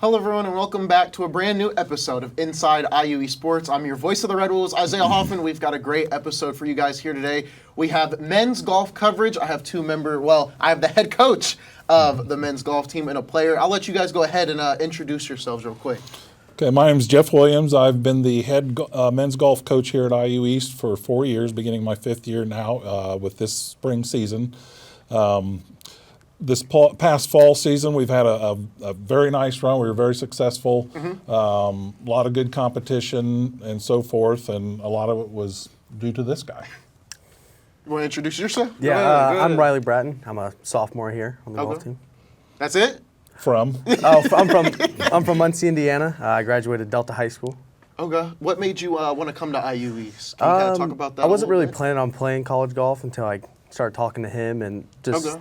Hello, everyone, and welcome back to a brand new episode of Inside IUE Sports. I'm your voice of the Red Wolves, Isaiah Hoffman. We've got a great episode for you guys here today. We have men's golf coverage. I have I have the head coach of the men's golf team and a player. I'll let you guys go ahead and introduce yourselves real quick. Okay, my name's Jeff Williams. I've been the head men's golf coach here at IU East for 4 years, beginning my 5th year now with this spring season. This past fall season, we've had a very nice run. We were very successful. A lot of good competition and so forth, and a lot of it was due to this guy. You want to introduce yourself? Yeah, I'm Riley Bratton. I'm a sophomore here on the golf team. That's it? From? I'm from Muncie, Indiana. I graduated Delta High School. Okay. What made you want to come to IU East? Can you kind of talk about that? I wasn't really planning on playing college golf until I started talking to him, and just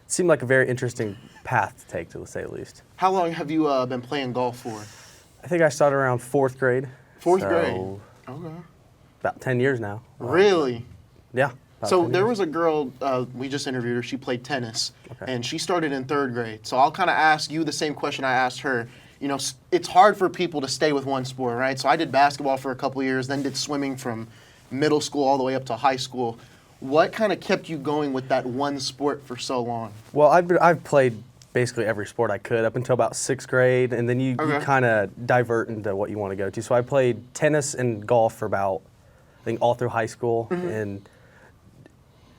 seemed like a very interesting path to take, to say the least. How long have you been playing golf for? I think I started around 4th grade. Fourth grade? Okay. About 10 years now. Really? Yeah. So there was a girl, we just interviewed her, she played tennis, and she started in 3rd grade. So I'll kind of ask you the same question I asked her. You know, it's hard for people to stay with one sport, right? So I did basketball for a couple of years, then did swimming from middle school all the way up to high school. What kind of kept you going with that one sport for so long? Well, I've played basically every sport I could up until about 6th grade, and then you kind of divert into what you want to go to. So I played tennis and golf for about, I think, all through high school, and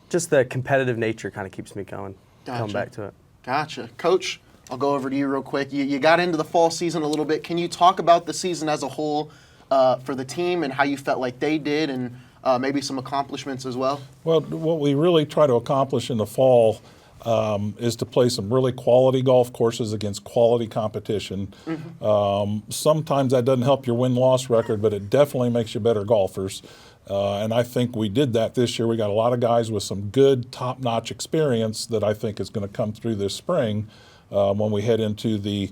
just the competitive nature kind of keeps me going. Gotcha. Come back to it. Gotcha. Coach, I'll go over to you real quick. You got into the fall season a little bit. Can you talk about the season as a whole for the team and how you felt like they did, and maybe some accomplishments as well? Well, what we really try to accomplish in the fall is to play some really quality golf courses against quality competition. Sometimes that doesn't help your win-loss record, but it definitely makes you better golfers. And I think we did that this year. We got a lot of guys with some good, top-notch experience that I think is going to come through this spring when we head into the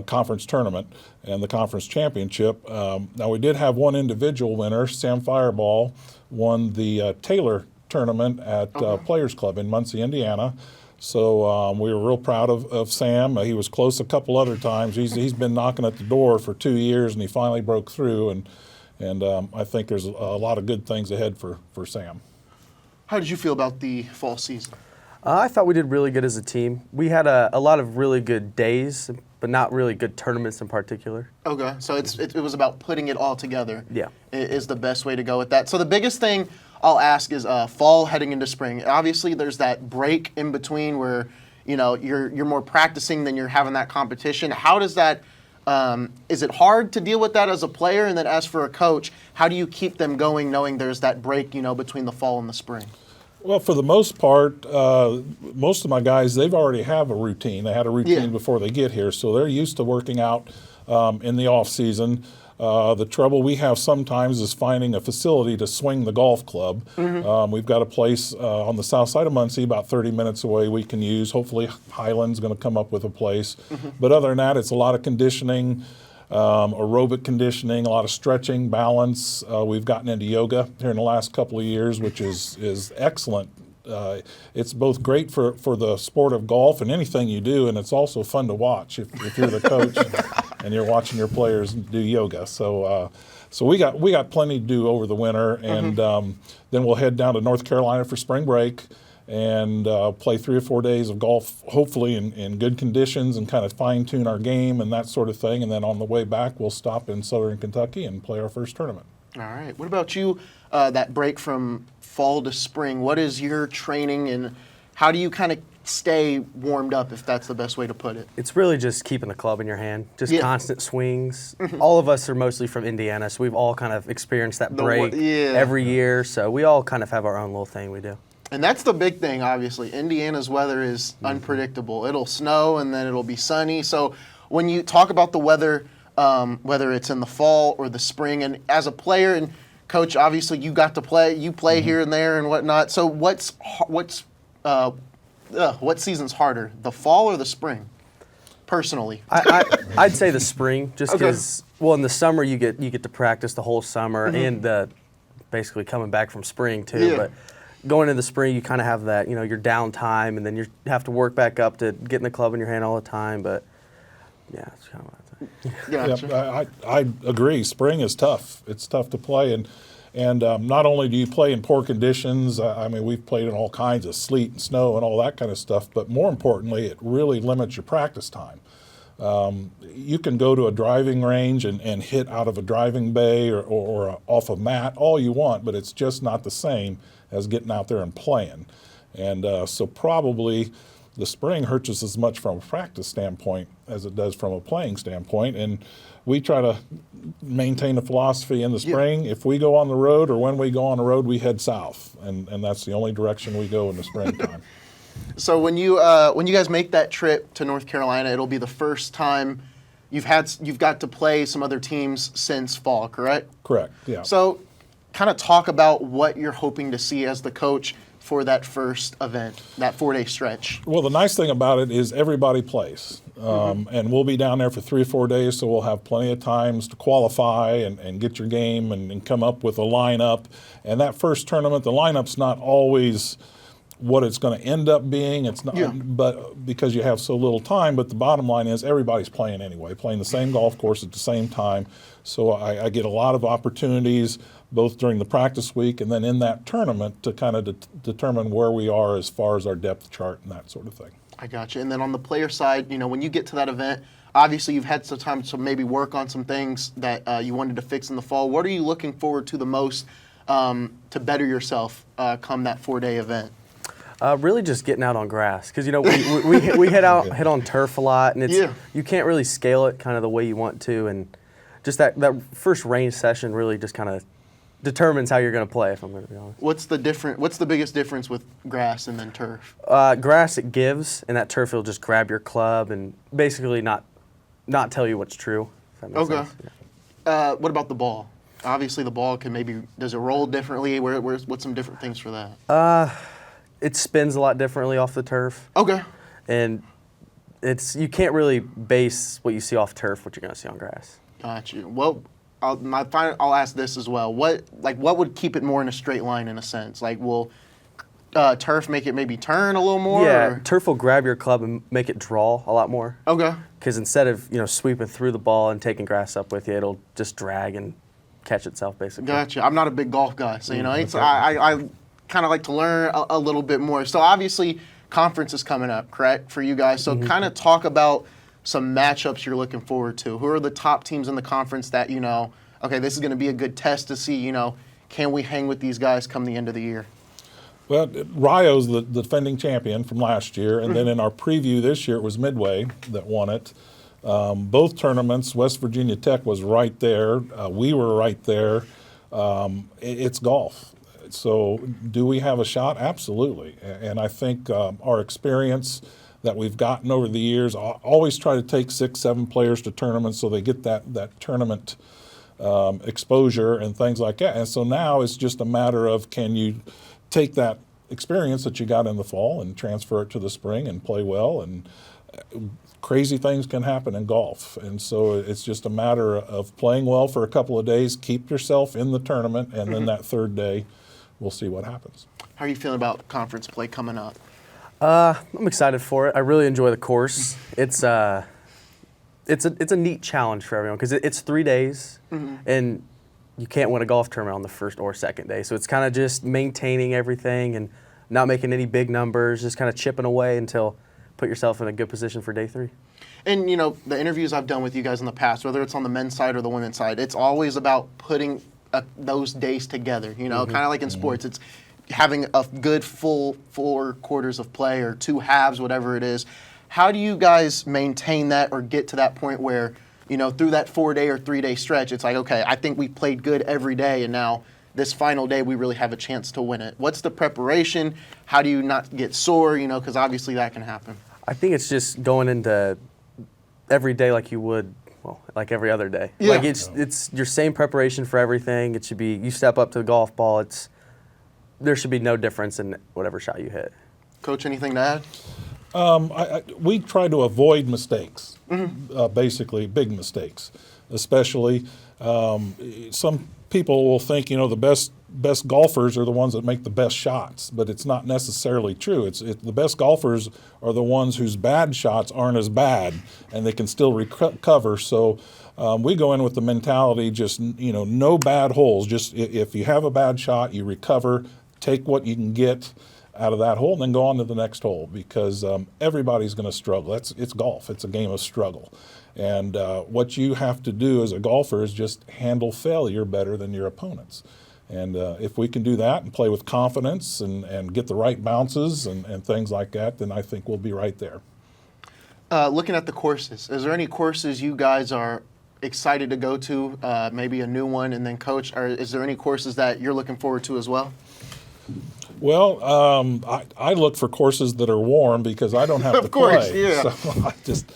conference tournament and the conference championship. Now, we did have one individual winner. Sam Fireball won the Taylor tournament at Players Club in Muncie, Indiana. So we were real proud of Sam. He was close a couple other times. He's been knocking at the door for 2 years, and he finally broke through. And I think there's a lot of good things ahead for Sam. How did you feel about the fall season? I thought we did really good as a team. We had a lot of really good days, but not really good tournaments in particular. Okay, so it was about putting it all together. Yeah. Is the best way to go with that. So the biggest thing I'll ask is fall heading into spring. Obviously, there's that break in between where you're more practicing than you're having that competition. How does that? Is it hard to deal with that as a player? And then as for a coach, how do you keep them going knowing there's that break, between the fall and the spring? Well, for the most part, most of my guys, they've already have a routine. They had a routine before they get here, so they're used to working out in the off season. The trouble we have sometimes is finding a facility to swing the golf club. We've got a place on the south side of Muncie, about 30 minutes away, we can use. Hopefully Highland's going to come up with a place. But other than that, it's a lot of conditioning, aerobic conditioning, a lot of stretching, balance. We've gotten into yoga here in the last couple of years, which is excellent. It's both great for the sport of golf and anything you do, and it's also fun to watch if you're the coach and you're watching your players do yoga. So we got plenty to do over the winter, and then we'll head down to North Carolina for spring break and play 3 or 4 days of golf, hopefully in good conditions, and kind of fine-tune our game and that sort of thing. And then on the way back, we'll stop in Southern Kentucky and play our first tournament. All right. What about you, that break from fall to spring? What is your training, and how do you kind of stay warmed up, if that's the best way to put it? It's really just keeping the club in your hand, just constant swings. All of us are mostly from Indiana, so we've all kind of experienced that break every year. So we all kind of have our own little thing we do. And that's the big thing, obviously. Indiana's weather is unpredictable. It'll snow, and then it'll be sunny. So when you talk about the weather, whether it's in the fall or the spring, and as a player and coach, obviously you got to play. You play here and there and whatnot. So what season's harder, the fall or the spring? Personally, I'd say the spring, just because. Well, in the summer you get to practice the whole summer, and basically coming back from spring too. But going into the spring, you kind of have that, your downtime, and then you have to work back up to getting the club in your hand all the time. But Yeah, that's kind of what I think. Gotcha. Yeah, I agree. Spring is tough. It's tough to play, and not only do you play in poor conditions. I mean, we've played in all kinds of sleet and snow and all that kind of stuff. But more importantly, it really limits your practice time. You can go to a driving range and hit out of a driving bay or off a mat all you want, but it's just not the same as getting out there and playing. And so probably the spring hurts us as much from a practice standpoint as it does from a playing standpoint. And we try to maintain a philosophy in the spring. If we go on the road or when we go on the road, we head south. And that's the only direction we go in the springtime. So when you guys make that trip to North Carolina, it'll be the first time you've got to play some other teams since fall, correct? Correct, yeah. So kind of talk about what you're hoping to see as the coach for that first event, that 4-day stretch. Well, the nice thing about it is everybody plays. And we'll be down there for 3 or 4 days, so we'll have plenty of times to qualify and get your game and come up with a lineup. And that first tournament, the lineup's not always what it's going to end up being. It's not, but because you have so little time. But the bottom line is everybody's playing anyway, playing the same golf course at the same time. So I get a lot of opportunities both during the practice week and then in that tournament to kind of determine where we are as far as our depth chart and that sort of thing. I got you. And then on the player side, when you get to that event, obviously you've had some time to maybe work on some things that you wanted to fix in the fall. What are you looking forward to the most to better yourself come that 4-day event? Really just getting out on grass because we hit on turf a lot, and you can't really scale it kind of the way you want to, and just that first range session really just kind of determines how you're going to play, if I'm going to be honest. What's the biggest difference with grass and then turf? Grass, it gives, and that turf will just grab your club and basically not tell you what's true. If that makes sense. Yeah. What about the ball? Obviously, the ball does it roll differently? What's some different things for that? It spins a lot differently off the turf. Okay. And you can't really base what you see off turf what you're going to see on grass. Got you. Well, I'll ask this as well. What would keep it more in a straight line in a sense? Like, will turf make it maybe turn a little more? Yeah, or? turf will grab your club and make it draw a lot more. Okay. Because instead of sweeping through the ball and taking grass up with you, it'll just drag and catch itself basically. Gotcha. I'm not a big golf guy, so I kind of like to learn a little bit more. So obviously, conference is coming up, correct, for you guys. So kind of talk about some matchups you're looking forward to. Who are the top teams in the conference that okay, this is going to be a good test to see, can we hang with these guys come the end of the year? Well, Rio's the defending champion from last year, and then in our preview this year, it was Midway that won it. Both tournaments, West Virginia Tech was right there. We were right there. It's golf. So do we have a shot? Absolutely. And I think our experience that we've gotten over the years, always try to take 6, 7 players to tournaments so they get that tournament exposure and things like that. And so now it's just a matter of, can you take that experience that you got in the fall and transfer it to the spring and play well? And crazy things can happen in golf. And so it's just a matter of playing well for a couple of days, keep yourself in the tournament, and then that third day, we'll see what happens. How are you feeling about conference play coming up? I'm excited for it. I really enjoy the course. It's a neat challenge for everyone because it's 3 days, and you can't win a golf tournament on the first or second day. So it's kind of just maintaining everything and not making any big numbers, just kind of chipping away until put yourself in a good position for day 3. And the interviews I've done with you guys in the past, whether it's on the men's side or the women's side, it's always about putting those days together. Kind of like in sports, it's having a good full 4 quarters of play or 2 halves, whatever it is. How do you guys maintain that or get to that point where, through that 4-day or 3-day stretch, it's like, okay, I think we played good every day, and now this final day we really have a chance to win it. What's the preparation? How do you not get sore? Because obviously that can happen. I think it's just going into every day like you would, like every other day. Yeah. Like it's your same preparation for everything. It should be, you step up to the golf ball, there should be no difference in whatever shot you hit. Coach, anything to add? We try to avoid mistakes, basically big mistakes, especially some people will think, the best best golfers are the ones that make the best shots, but it's not necessarily true. The best golfers are the ones whose bad shots aren't as bad, and they can still recover. So we go in with the mentality, just no bad holes. Just if you have a bad shot, you recover, take what you can get out of that hole, and then go on to the next hole, because everybody's going to struggle. It's golf. It's a game of struggle. And what you have to do as a golfer is just handle failure better than your opponents. And if we can do that and play with confidence and get the right bounces and things like that, then I think we'll be right there. Looking at the courses, is there any courses you guys are excited to go to, maybe a new one, and then coach, or is there any courses that you're looking forward to as well? Well, I look for courses that are warm because I don't have to course, play. Yeah. So I just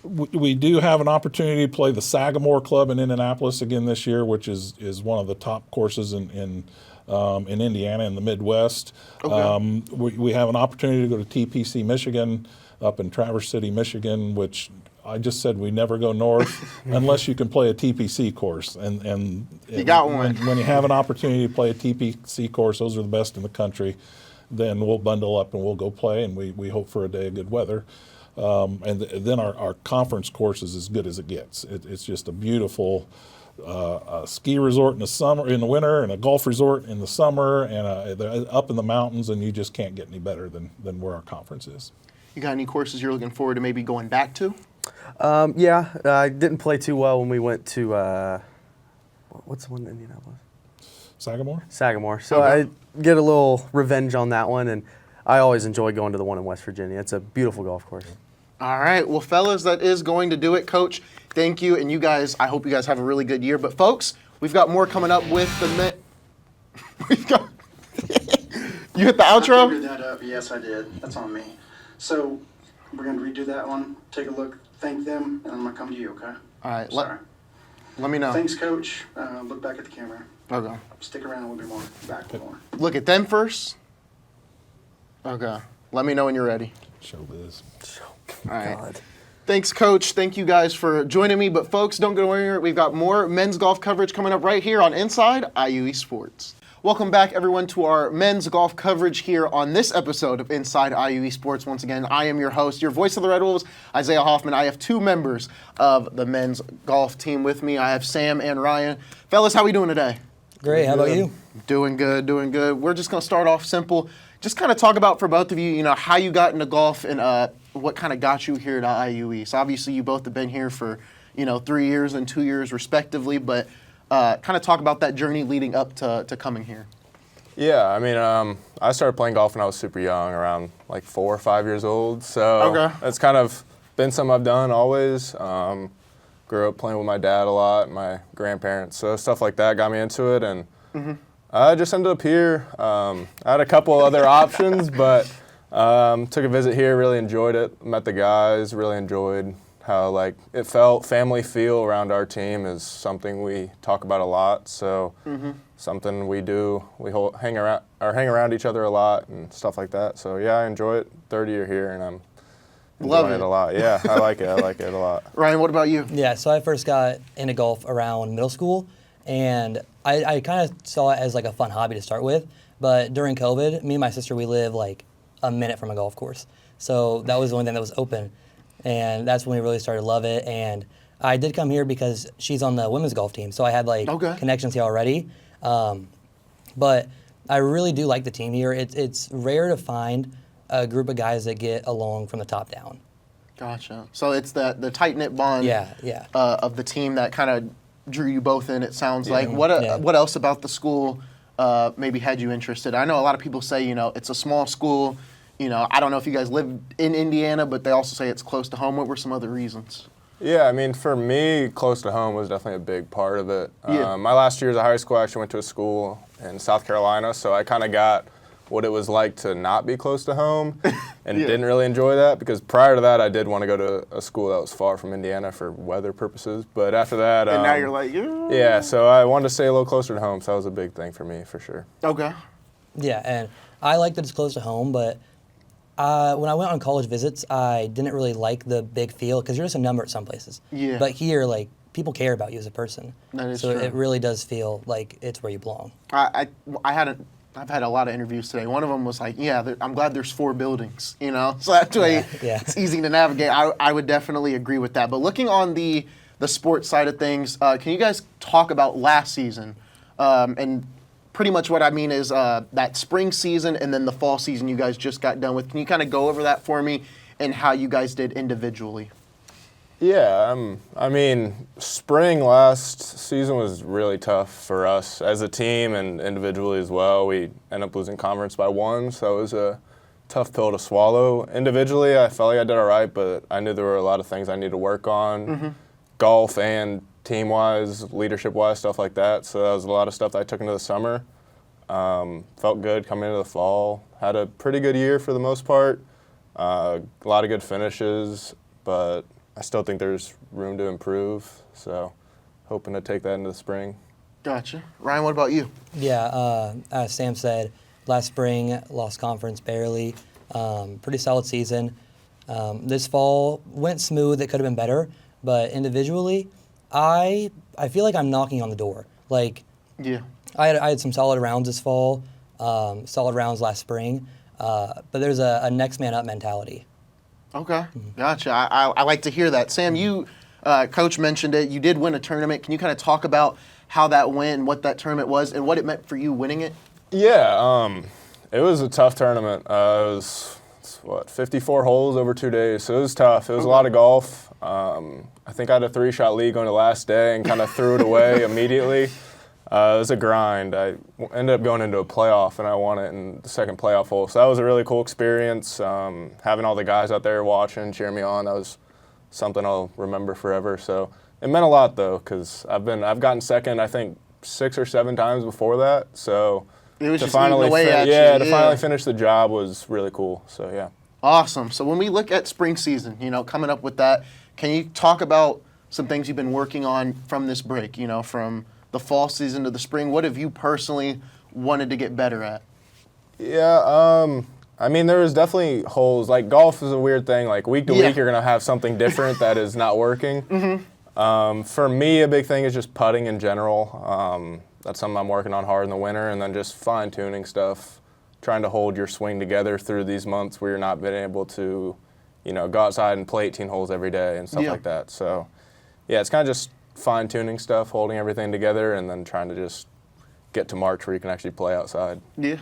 we do have an opportunity to play the Sagamore Club in Indianapolis again this year, which is one of the top courses in Indiana in the Midwest. Okay. We have an opportunity to go to TPC Michigan up in Traverse City, Michigan, which I just said we never go north unless you can play a TPC course. And you got one. When you have an opportunity to play a TPC course, those are the best in the country, then we'll bundle up and we'll go play, and we hope for a day of good weather. Then our conference course is as good as it gets. It's just a beautiful ski resort in the winter, and a golf resort in the summer, and they're up in the mountains, and you just can't get any better than where our conference is. You got any courses you're looking forward to maybe going back to? Yeah, I didn't play too well when we went to what's the one in Indianapolis? Sagamore. So I get a little revenge on that one, and I always enjoy going to the one in West Virginia. It's a beautiful golf course. All right. Well, fellas, that is going to do it. Coach, thank you. And you guys, I hope you guys have a really good year. But, folks, we've got more coming up with the men. We've got. You hit the outro? I figured that up. Yes, I did. That's on me. So we're going to redo that one. Take a look. Thank them. And I'm going to come to you, okay? All right. Sorry. Let me know. Thanks, Coach. Look back at the camera. Okay. Stick around a little bit more. Back a little more. Look at them first. Okay. Let me know when you're ready. Showbiz. All right. God. Thanks, Coach. Thank you guys for joining me. But, folks, don't go anywhere. We've got more men's golf coverage coming up right here on Inside IUE Sports. Welcome back, everyone, to our men's golf coverage here on this episode of Inside IUE Sports. Once again, I am your host, your voice of the Red Wolves, Isaiah Hoffman. I have two members of the men's golf team with me. I have Sam and Ryan. Fellas, how we doing today? Great. How about you? Doing good, doing good. We're just going to start off simple. Just kind of talk about, for both of you, how you got into golf and what kind of got you here to IUE. So obviously you both have been here for, 3 years and 2 years respectively, but kind of talk about that journey leading up to coming here. Yeah, I mean, I started playing golf when I was super young, around like 4 or 5 years old. So Okay. That's kind of been something I've done always. Grew up playing with my dad a lot, my grandparents. So stuff like that got me into it, and I just ended up here. I had a couple other options, but took a visit here, really enjoyed it. Met the guys, really enjoyed how it felt. Family feel around our team is something we talk about a lot. So something we do. We hang around each other a lot and stuff like that. So yeah, I enjoy it. Third year here, and I'm enjoying it a lot. Yeah, I like it. I like it a lot. Ryan, what about you? Yeah, so I first got into golf around middle school, and I kind of saw it as like a fun hobby to start with. But during COVID, me and my sister, we live like a minute from a golf course. So that was the only thing that was open. And that's when we really started to love it. And I did come here because she's on the women's golf team. So I had connections here already. But I really do like the team here. It's rare to find a group of guys that get along from the top down. Gotcha. So it's the tight-knit bond Yeah. of the team that kind of drew you both in, it sounds like. Yeah. What else about the school maybe had you interested? I know a lot of people say, it's a small school. I don't know if you guys live in Indiana, but they also say it's close to home. What were some other reasons? Yeah, I mean, for me, close to home was definitely a big part of it. Yeah. My last year as a high school, I actually went to a school in South Carolina, so I kind of got what it was like to not be close to home and didn't really enjoy that, because prior to that, I did want to go to a school that was far from Indiana for weather purposes. But after that... And now you're like, yeah. Yeah, so I wanted to stay a little closer to home, so that was a big thing for me, for sure. Okay. Yeah, and I like that it's close to home, but when I went on college visits, I didn't really like the big field because you're just a number at some places. Yeah. But here, people care about you as a person. That is so true. it really does feel like it's where you belong. I've had a lot of interviews today. One of them was like, yeah, I'm glad there's 4 buildings, you know? So that way Yeah. it's easy to navigate. I would definitely agree with that. But looking on the sports side of things, can you guys talk about last season? And pretty much what I mean is that spring season and then the fall season you guys just got done with. Can you kind of go over that for me and how you guys did individually? Yeah, I mean, spring last season was really tough for us as a team and individually as well. We ended up losing conference by 1, so it was a tough pill to swallow. Individually, I felt like I did all right, but I knew there were a lot of things I needed to work on, golf and team-wise, leadership-wise, stuff like that. So that was a lot of stuff that I took into the summer. Felt good coming into the fall. Had a pretty good year for the most part. A lot of good finishes, but I still think there's room to improve, so hoping to take that into the spring. Gotcha. Ryan, what about you? Yeah, as Sam said, last spring lost conference barely. Pretty solid season. This fall went smooth. It could have been better, but individually, I feel like I'm knocking on the door. Like Yeah. I had some solid rounds this fall, solid rounds last spring, but there's a next man up mentality. Okay. Gotcha. I like to hear that. Sam, you, Coach mentioned it. You did win a tournament. Can you kind of talk about how that went, and what that tournament was, and what it meant for you winning it? Yeah, it was a tough tournament. It was, 54 holes over 2 days, so it was tough. It was a lot of golf. I think I had a 3-shot lead going to the last day and kind of threw it away immediately. It was a grind. I ended up going into a playoff, and I won it in the second playoff hole. So that was a really cool experience. Having all the guys out there watching, cheering me on, that was something I'll remember forever. So it meant a lot, though, because I've gotten second, I think, 6 or 7 times before that. So It was to just eating away at you. to finally finish the job was really cool. So yeah. Awesome. So when we look at spring season, coming up with that, can you talk about some things you've been working on from this break, from the fall season to the spring? What have you personally wanted to get better at? Yeah, I mean, there was definitely holes. Like, golf is a weird thing. Like, week to week, you're going to have something different that is not working. For me, a big thing is just putting in general. That's something I'm working on hard in the winter, and then just fine-tuning stuff, trying to hold your swing together through these months where you're not being able to, go outside and play 18 holes every day and stuff like that. So, yeah, it's kind of just fine-tuning stuff, holding everything together, and then trying to just get to March where you can actually play outside. Yeah.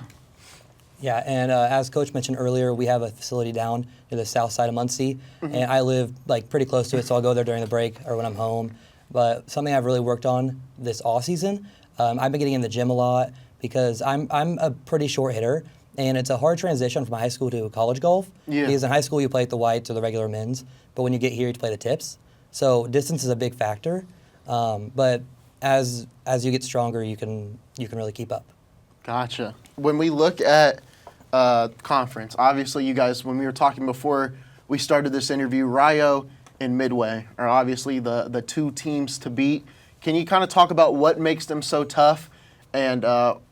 Yeah, and as Coach mentioned earlier, we have a facility down near the south side of Muncie, and I live pretty close to it, so I'll go there during the break or when I'm home. But something I've really worked on this off season, I've been getting in the gym a lot because I'm a pretty short hitter, and it's a hard transition from high school to college golf. Yeah. Because in high school you play at the whites or the regular men's, but when you get here you play the tips. So distance is a big factor, but as you get stronger, you can really keep up. Gotcha. When we look at conference, obviously you guys, when we were talking before we started this interview, Rio and Midway are obviously the 2 teams to beat. Can you kind of talk about what makes them so tough, and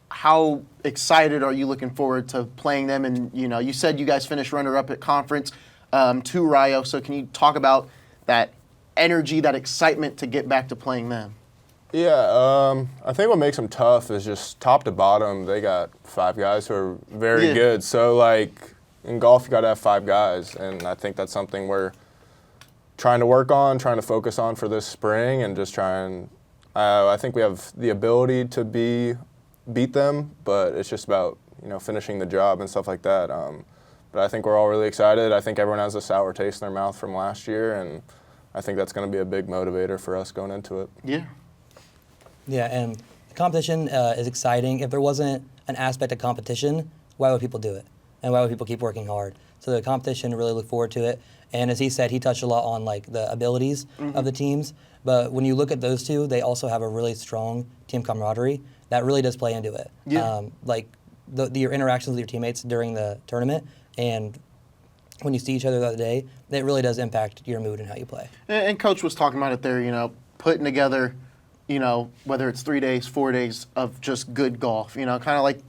how excited are you looking forward to playing them? And you said you guys finished runner-up at conference to Rio, so can you talk about that energy, that excitement to get back to playing them? Yeah, I think what makes them tough is just top to bottom. They got 5 guys who are very good. So, in golf, you got to have 5 guys, and I think that's something we're trying to work on, trying to focus on for this spring, and just trying. I think we have the ability to beat them, but it's just about finishing the job and stuff like that. But I think we're all really excited. I think everyone has a sour taste in their mouth from last year, and I think that's going to be a big motivator for us going into it. Yeah. Yeah, and the competition is exciting. If there wasn't an aspect of competition, why would people do it? And why would people keep working hard? So the competition, really look forward to it. And as he said, he touched a lot on the abilities of the teams. But when you look at those 2, they also have a really strong team camaraderie that really does play into it. Yeah. Your interactions with your teammates during the tournament, and when you see each other the other day, it really does impact your mood and how you play. And Coach was talking about it there, putting together, whether it's 3 days, 4 days of just good golf, kind of like,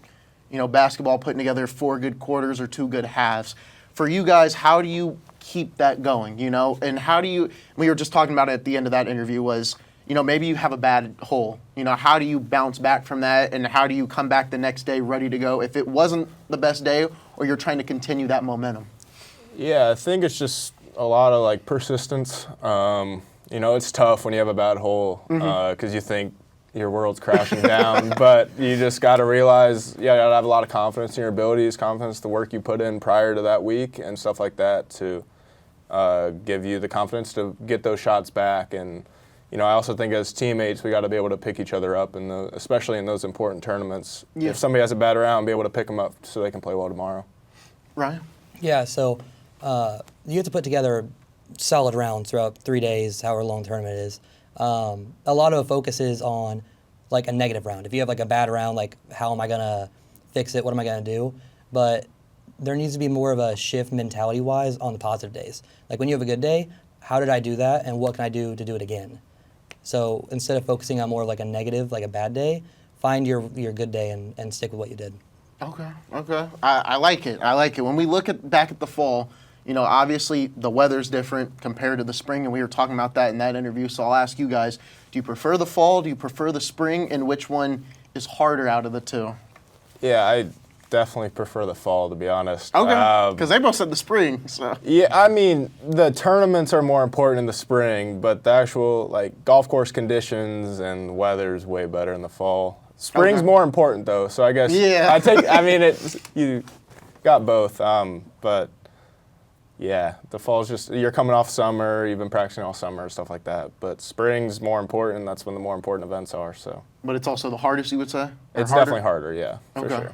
basketball, putting together 4 good quarters or 2 good halves. For you guys, how do you keep that going, and how do you, we were just talking about it at the end of that interview, was, maybe you have a bad hole. How do you bounce back from that, and how do you come back the next day ready to go if it wasn't the best day or you're trying to continue that momentum? Yeah, I think it's just a lot of like persistence. It's tough when you have a bad hole because you think your world's crashing down, but you just got to realize you got to have a lot of confidence in your abilities, confidence the work you put in prior to that week and stuff like that to give you the confidence to get those shots back. And I also think as teammates we got to be able to pick each other up, especially in those important tournaments. Yeah. If somebody has a bad round, be able to pick them up so they can play well tomorrow. Right. Yeah, so you have to put together solid rounds throughout 3 days, however long the tournament is. A lot of focus is on like a negative round. If you have like a bad round, like how am I gonna fix it? What am I gonna do? But there needs to be more of a shift mentality-wise on the positive days. Like when you have a good day, how did I do that, and what can I do to do it again? So instead of focusing on more like a negative, like a bad day, find your good day and stick with what you did. Okay. I like it. When we look back at the fall, obviously the weather's different compared to the spring, and we were talking about that in that interview. So I'll ask you guys, do you prefer the fall? Do you prefer the spring? And which one is harder out of the two? Yeah, I definitely prefer the fall, to be honest. Okay, because they both said the spring. So. Yeah, I mean, the tournaments are more important in the spring, but the actual golf course conditions and weather is way better in the fall. Spring's more important though, so I guess you got both, but yeah, the fall's just, you're coming off summer, you've been practicing all summer, stuff like that, but spring's more important, that's when the more important events are, so. But it's also the hardest, you would say? It's definitely harder, yeah, for sure.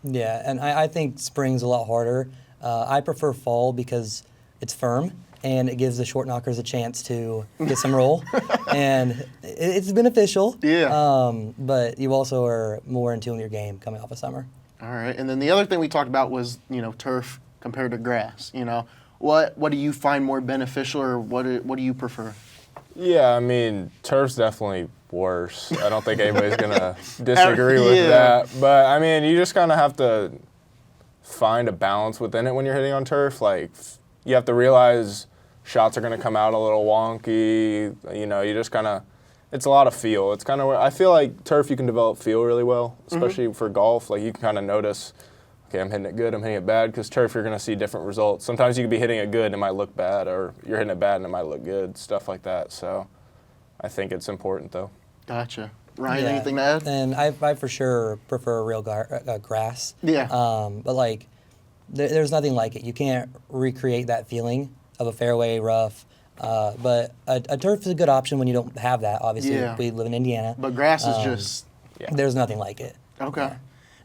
Yeah, and I think spring's a lot harder. I prefer fall because it's firm and it gives the short knockers a chance to get some roll, and it's beneficial. Yeah. But you also are more in tune with your game coming off of summer. All right, and then the other thing we talked about was turf compared to grass. What do you find more beneficial, or what do you prefer? Yeah, I mean, turf's definitely worse. I don't think anybody's gonna disagree with that. But I mean, you just kind of have to find a balance within it when you're hitting on turf. Like, you have to realize shots are gonna come out a little wonky. You just kind of, it's a lot of feel. It's kind of where I feel like turf you can develop feel really well, especially for golf. Like, you can kind of notice, okay, I'm hitting it good, I'm hitting it bad, because turf you're gonna see different results. Sometimes you could be hitting it good and it might look bad, or you're hitting it bad and it might look good, stuff like that. So I think it's important though. Gotcha. Ryan, Yeah, anything to add? And I for sure prefer real grass. Yeah. But there's nothing like it. You can't recreate that feeling of a fairway rough. But a turf is a good option when you don't have that. Obviously, Yeah. we live in Indiana. But grass is just... There's nothing like it. Okay.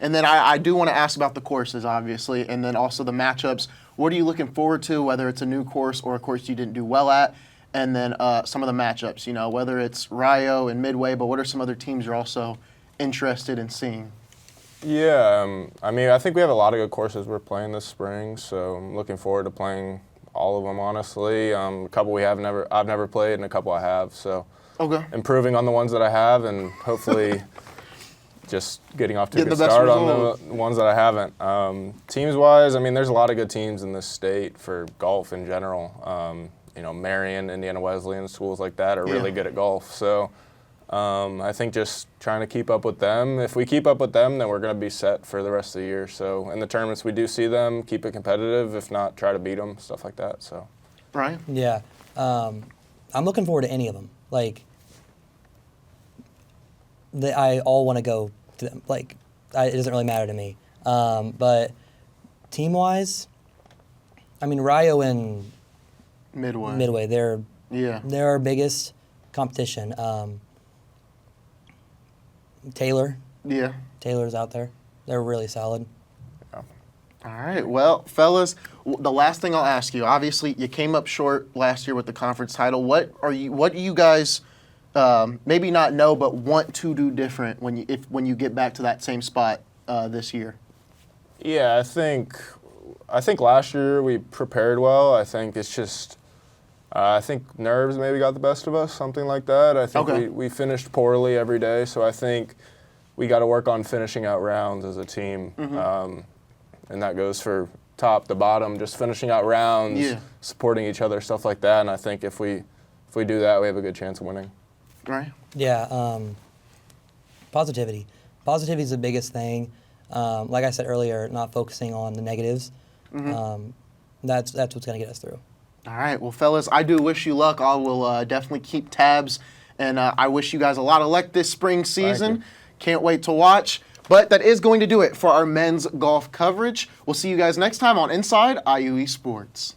And then I do want to ask about the courses, obviously, and then also the matchups. What are you looking forward to, whether it's a new course or a course you didn't do well at? And then some of the matchups, whether it's Rio and Midway, but what are some other teams you're also interested in seeing? Yeah, I mean, I think we have a lot of good courses we're playing this spring, so I'm looking forward to playing all of them, honestly. A couple I've never played, and a couple I have, so improving on the ones that I have, and hopefully just getting off to a good start on the ones that I haven't. Teams-wise, I mean, there's a lot of good teams in this state for golf in general. Marion, Indiana Wesleyan, schools like that are really good at golf. So I think just trying to keep up with them. If we keep up with them, then we're going to be set for the rest of the year. So in the tournaments we do see them, keep it competitive. If not, try to beat them, stuff like that. So. Right? Yeah. I'm looking forward to any of them. I all want to go to them. It doesn't really matter to me. But team-wise, I mean, Rio and Midway, they're our biggest competition. Taylor's out there. They're really solid. All right. Well, fellas, the last thing I'll ask you. Obviously, you came up short last year with the conference title. What do you guys maybe not know, but want to do different when you get back to that same spot this year? Yeah, I think last year we prepared well. I think it's just. I think nerves maybe got the best of us, something like that. I think we finished poorly every day, so I think we got to work on finishing out rounds as a team. And that goes for top to bottom, just finishing out rounds, supporting each other, stuff like that. And I think if we do that, we have a good chance of winning. Right. Yeah, positivity. Positivity is the biggest thing. Like I said earlier, not focusing on the negatives. That's what's going to get us through. All right. Well, fellas, I do wish you luck. I will definitely keep tabs, and I wish you guys a lot of luck this spring season. you. Can't wait to watch. But that is going to do it for our men's golf coverage. We'll see you guys next time on Inside IUE Sports.